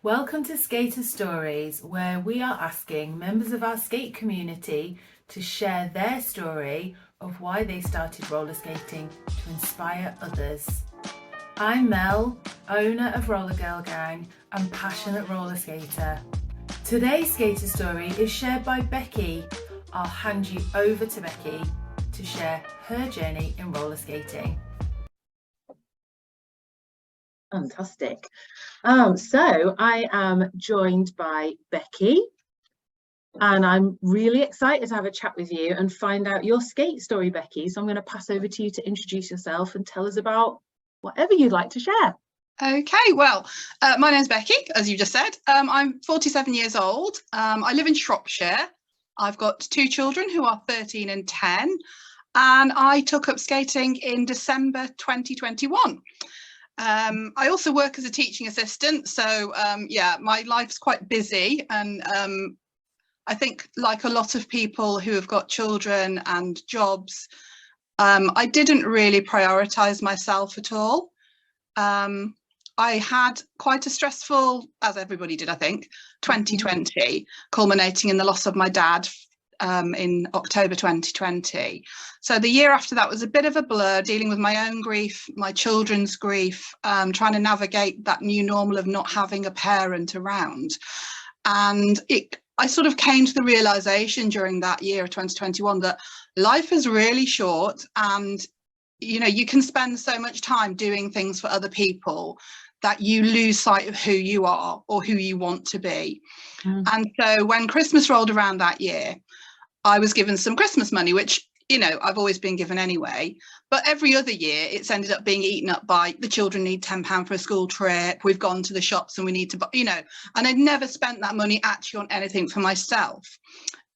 Welcome to Skater Stories, where we are asking members of our skate community to share their story of why they started roller skating to inspire others. I'm Mel, owner of Roller Girl Gang and passionate roller skater. Today's skater story is shared by Becky. I'll hand you over to Becky to share her journey in roller skating. Fantastic. So I am joined by Becky, and I'm really excited to have a chat with you and find out your skate story, Becky. So I'm going to pass over to you to introduce yourself and tell us about whatever you'd like to share. Okay, well, my name's Becky, as you just said. I'm 47 years old. I live in Shropshire. I've got two children who are 13 and 10, and I took up skating in December 2021. I also work as a teaching assistant, so yeah, my life's quite busy, and I think, like a lot of people who have got children and jobs, I didn't really prioritise myself at all. I had quite a stressful, as everybody did, I think, 2020, culminating in the loss of my dad in October 2020. So the year after that was a bit of a blur, dealing with my own grief, my children's grief, trying to navigate that new normal of not having a parent around. And I sort of came to the realization during that year of 2021 that life is really short, and you can spend so much time doing things for other people that you lose sight of who you are or who you want to be. And so when Christmas rolled around that year, I was given some Christmas money, which, I've always been given anyway. But every other year, it's ended up being eaten up by the children need £10 for a school trip. We've gone to the shops and we need to buy, and I'd never spent that money actually on anything for myself.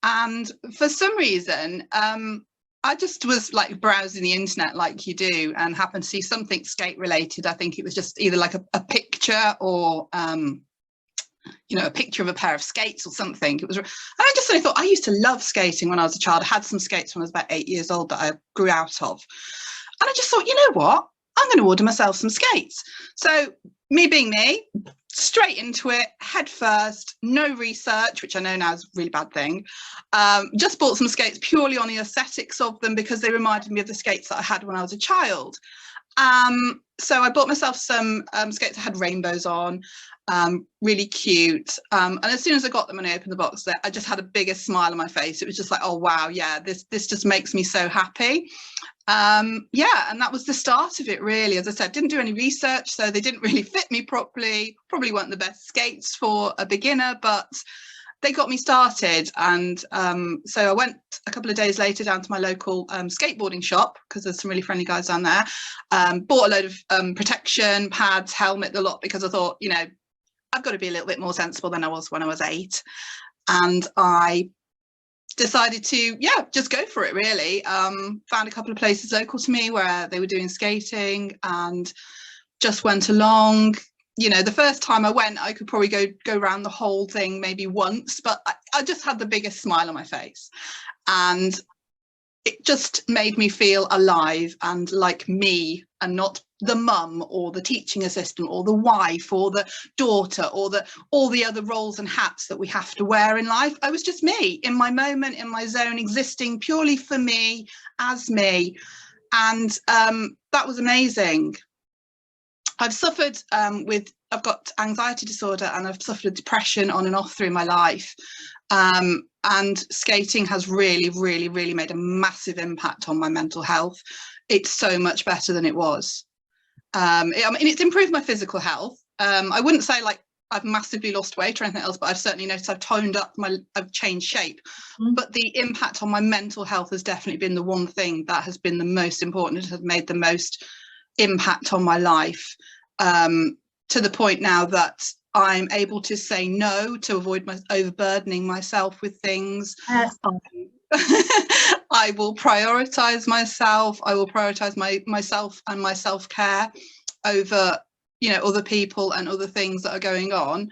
And for some reason, I just was like browsing the internet like you do, and happened to see something skate related. I think it was just either like a picture or a picture of a pair of skates or something. It was, and I just suddenly thought, I used to love skating when I was a child. I had some skates when I was about 8 years old that I grew out of, and I just thought, you know what, I'm going to order myself some skates. So me being me, straight into it, head first, no research, which I know now is a really bad thing. Just bought some skates purely on the aesthetics of them, because they reminded me of the skates that I had when I was a child. So I bought myself some skates that had rainbows on, really cute. And as soon as I got them and I opened the box, I just had a bigger smile on my face. It was just like, oh wow, yeah, this just makes me so happy. Yeah, and that was the start of it, really. As I said, didn't do any research, so they didn't really fit me properly. Probably weren't the best skates for a beginner, but they got me started. And so I went a couple of days later down to my local skateboarding shop, because there's some really friendly guys down there. Bought a load of protection, pads, helmet, the lot, because I thought, I've got to be a little bit more sensible than I was when I was 8. And I decided to, just go for it, really. Found a couple of places local to me where they were doing skating, and just went along. The first time I went, I could probably go around the whole thing maybe once, but I just had the biggest smile on my face, and it just made me feel alive and like me, and not the mum or the teaching assistant or the wife or the daughter or all the other roles and hats that we have to wear in life. I was just me, in my moment, in my zone, existing purely for me, as me. And that was amazing. I've suffered I've got anxiety disorder, and I've suffered depression on and off through my life. And skating has really, really, really made a massive impact on my mental health. It's so much better than it was. It's improved my physical health. I wouldn't say like I've massively lost weight or anything else, but I've certainly noticed I've toned up, I've changed shape. But the impact on my mental health has definitely been the one thing that has been the most important. It has made the most impact on my life, to the point now that I'm able to say no to avoid overburdening myself with things. Yes. I will prioritize myself. I will prioritize myself and my self-care over other people and other things that are going on,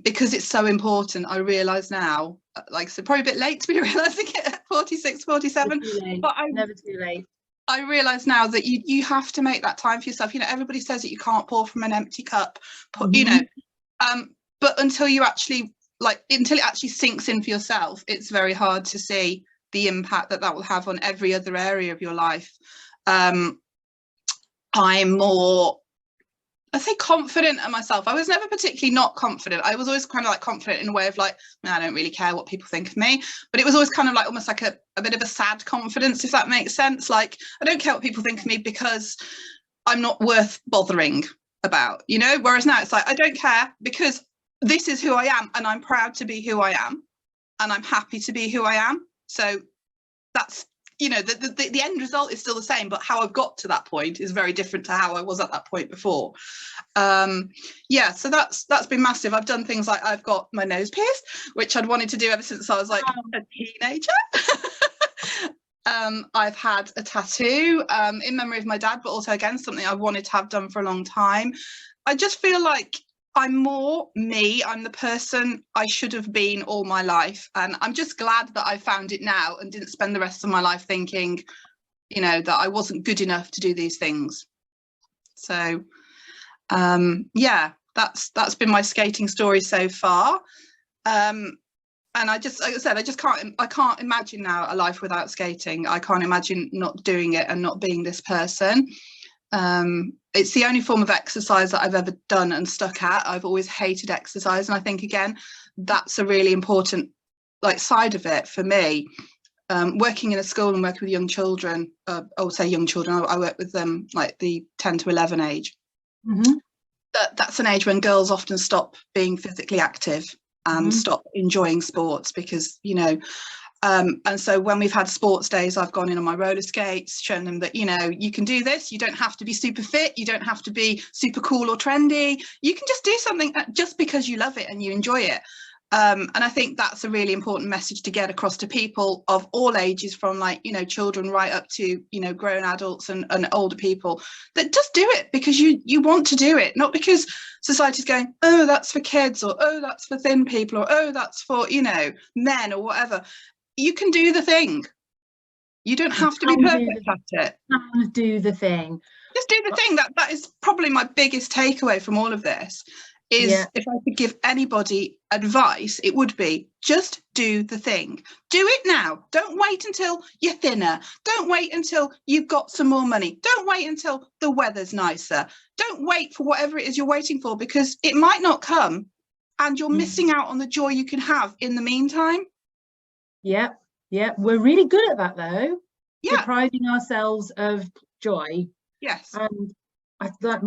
because it's so important. I realize now, like I said, probably a bit late to be realizing it at 46, 47, but never too late. I realise now that you have to make that time for yourself. Everybody says that you can't pour from an empty cup. But until it actually sinks in for yourself, it's very hard to see the impact that will have on every other area of your life. I'm more, I say, confident in myself. I was never particularly not confident. I was always kind of like confident in a way of like, I don't really care what people think of me. But it was always kind of like almost like a bit of a sad confidence, if that makes sense. Like, I don't care what people think of me because I'm not worth bothering about, you know? Whereas now it's like, I don't care because this is who I am, and I'm proud to be who I am, and I'm happy to be who I am. So that's, you know, the end result is still the same, but how I've got to that point is very different to how I was at that point before. Yeah, so that's been massive. I've done things like I've got my nose pierced, which I'd wanted to do ever since I was like a teenager. I've had a tattoo in memory of my dad, but also again something I wanted to have done for a long time. I just feel like I'm more me. I'm the person I should have been all my life. And I'm just glad that I found it now and didn't spend the rest of my life thinking, you know, that I wasn't good enough to do these things. So, yeah, that's been my skating story so far. And I just, like I said, I can't imagine now a life without skating. I can't imagine not doing it and not being this person. It's the only form of exercise that I've ever done and stuck at. I've always hated exercise, and I think again that's a really important like side of it for me. Working in a school and working with young children, I would say young children, I work with them like the 10 to 11 age. Mm-hmm. That's an age when girls often stop being physically active and stop enjoying sports because, you know, and so when we've had sports days, I've gone in on my roller skates, shown them that, you know, you can do this. You don't have to be super fit. You don't have to be super cool or trendy. You can just do something just because you love it and you enjoy it. And I think that's a really important message to get across to people of all ages, from like, you know, children right up to, you know, grown adults and older people, that just do it because you want to do it, not because society's going, oh, that's for kids, or oh, that's for thin people, or oh, that's for, you know, men or whatever. You can do the thing. You don't have to be perfect at it. Do the thing. Just do the thing. That is probably my biggest takeaway from all of this. Is if I could give anybody advice, it would be just do the thing. Do it now. Don't wait until you're thinner. Don't wait until you've got some more money. Don't wait until the weather's nicer. Don't wait for whatever it is you're waiting for, because it might not come and you're missing out on the joy you can have in the meantime. Yeah, we're really good at that though. Yeah. Depriving ourselves of joy. Yes. And I thought,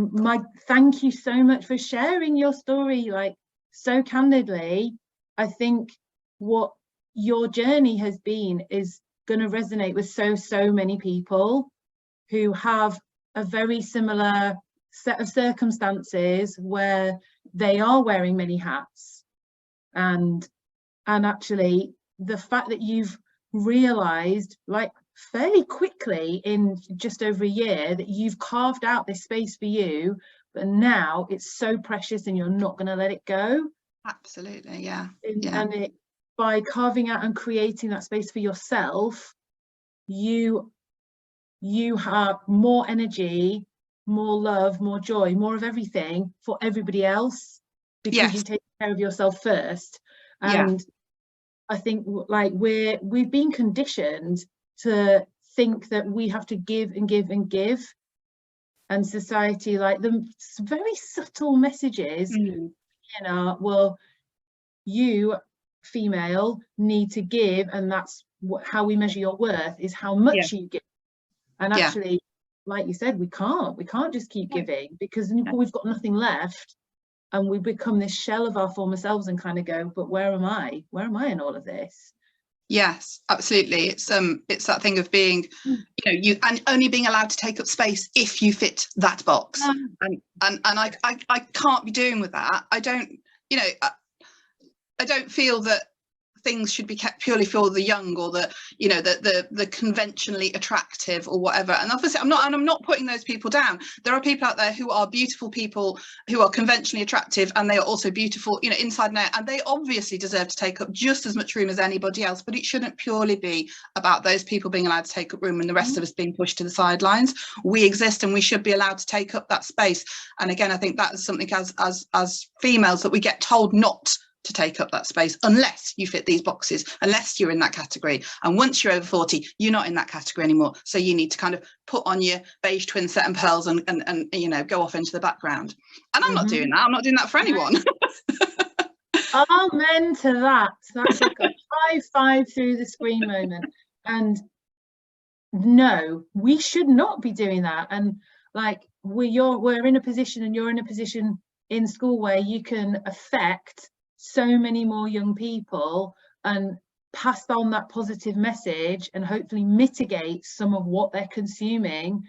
thank you so much for sharing your story like so candidly. I think what your journey has been is going to resonate with so many people who have a very similar set of circumstances where they are wearing many hats, and actually the fact that you've realized like fairly quickly in just over a year that you've carved out this space for you, but now it's so precious and you're not going to let it go. Absolutely. Yeah. And by carving out and creating that space for yourself, you have more energy, more love, more joy, more of everything for everybody else, because you take care of yourself first. And I think like we've been conditioned to think that we have to give and give and give, and society, like the very subtle messages, you know, well, you female need to give, and that's how we measure your worth, is how much you give. And actually, like you said, we can't just keep giving, because we've got nothing left. And we become this shell of our former selves and kind of go, but where am I in all of this? Yes, absolutely. It's that thing of being, you know, you and only being allowed to take up space if you fit that box. And I can't be doing with that. I don't, you know, I don't feel that things should be kept purely for the young, or the, you know, the conventionally attractive or whatever. And obviously I'm not putting those people down. There are people out there who are beautiful people, who are conventionally attractive, and they are also beautiful, you know, inside and out, and they obviously deserve to take up just as much room as anybody else. But it shouldn't purely be about those people being allowed to take up room and the rest of us being pushed to the sidelines. We exist and we should be allowed to take up that space. And again, I think that is something as females that we get told not to take up that space unless you fit these boxes, unless you're in that category. And once you're over 40, you're not in that category anymore. So you need to kind of put on your beige twin set and pearls and you know, go off into the background. And I'm not doing that. I'm not doing that for anyone. Amen to that. That's like a high five through the screen moment. And no, we should not be doing that. And like we're in a position, and you're in a position in school where you can affect so many more young people and pass on that positive message and hopefully mitigate some of what they're consuming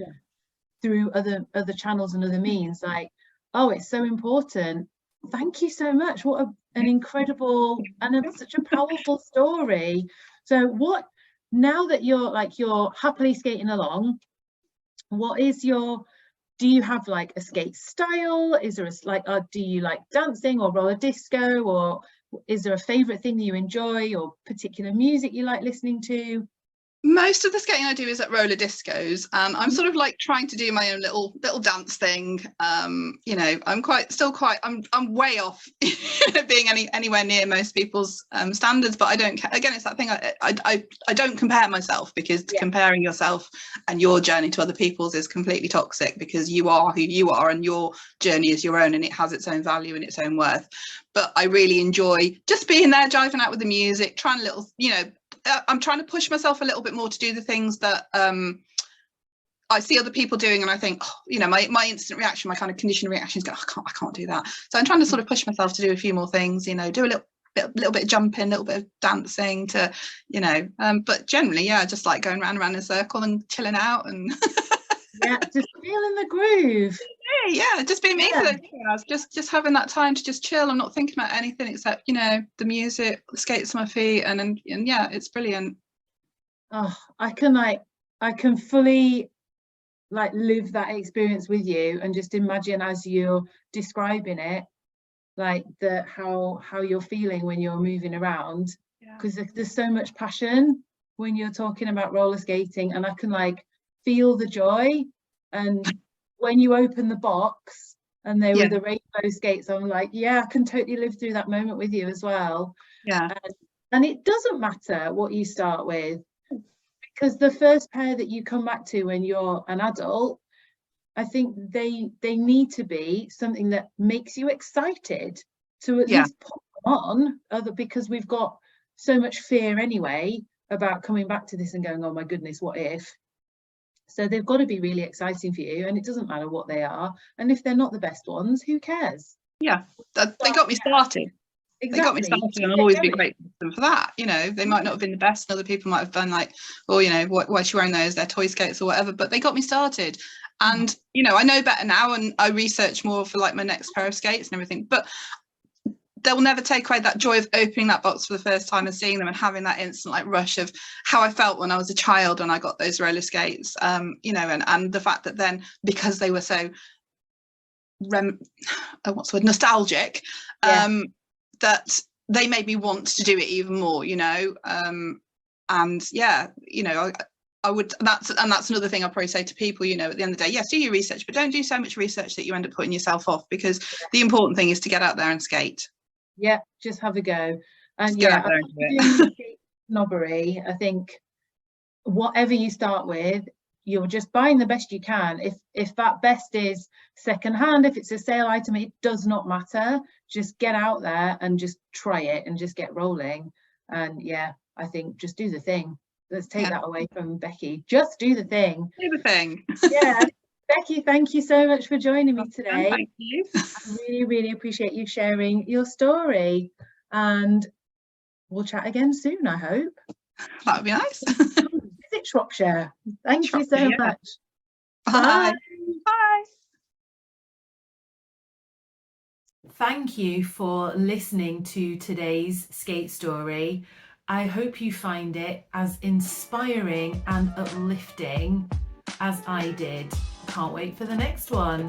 through other channels and other means. Like, oh, it's so important. Thank you so much. What an incredible and such a powerful story. So what, now that you're happily skating along, what is your, do you have like a skate style? Is there a do you like dancing or roller disco, or is there a favorite thing that you enjoy, or particular music you like listening to? Most of the skating I do is at roller discos, and I'm sort of like trying to do my own little dance thing. You know, I'm I'm way off being anywhere near most people's standards, but I don't, again, it's that thing, I don't compare myself, because comparing yourself and your journey to other people's is completely toxic, because you are who you are and your journey is your own, and it has its own value and its own worth. But I really enjoy just being there, jiving out with the music, trying a little, you know, I'm trying to push myself a little bit more to do the things that I see other people doing, and I think, oh, you know, my instant reaction, my kind of conditioned reaction is going, I can't do that. So I'm trying to sort of push myself to do a few more things, you know, do a little bit of jumping, a little bit of dancing, to, you know, but generally, yeah, just like going round and round in a circle and chilling out and just feeling the groove. Yeah, just being me for those 2 hours, just having that time to just chill. I'm not thinking about anything except, you know, the music, the skates on my feet, and yeah, it's brilliant. Oh, I can fully like live that experience with you, and just imagine as you're describing it, like how you're feeling when you're moving around, because there's so much passion when you're talking about roller skating, and I can like feel the joy. And when you open the box and they were the rainbow skates, I'm like, yeah, I can totally live through that moment with you as well. And it doesn't matter what you start with, because the first pair that you come back to when you're an adult, I think they need to be something that makes you excited to at least put them on, because we've got so much fear anyway about coming back to this and going, oh my goodness, what if? So they've got to be really exciting for you, and it doesn't matter what they are. And if they're not the best ones, who cares? Yeah, they got me started. Exactly. They got me started, and I'll always be grateful to them for that. You know, they might not have been the best, and other people might have been like, oh, you know, why is she wearing those? They're toy skates or whatever, but they got me started. And, you know, I know better now, and I research more for like my next pair of skates and everything, but they'll never take away that joy of opening that box for the first time and seeing them and having that instant like rush of how I felt when I was a child when I got those roller skates, you know, and the fact that then, because they were so nostalgic, that they made me want to do it even more, you know. And yeah, you know, I would, that's another thing I'll probably say to people, you know, at the end of the day, yes, do your research, but don't do so much research that you end up putting yourself off, because the important thing is to get out there and skate. Yeah, just have a go. And snobbery, I think whatever you start with, you're just buying the best you can. If that best is secondhand, if it's a sale item, it does not matter. Just get out there and just try it and just get rolling. And yeah, I think just do the thing. Let's take that away from Becky. Just do the thing. Do the thing. Yeah. Becky, thank you so much for joining me today. Thank you. I really, really appreciate you sharing your story, and we'll chat again soon, I hope. That would be nice. Visit Shropshire. Thank you so much. Bye. Bye. Thank you for listening to today's skate story. I hope you find it as inspiring and uplifting as I did. Can't wait for the next one.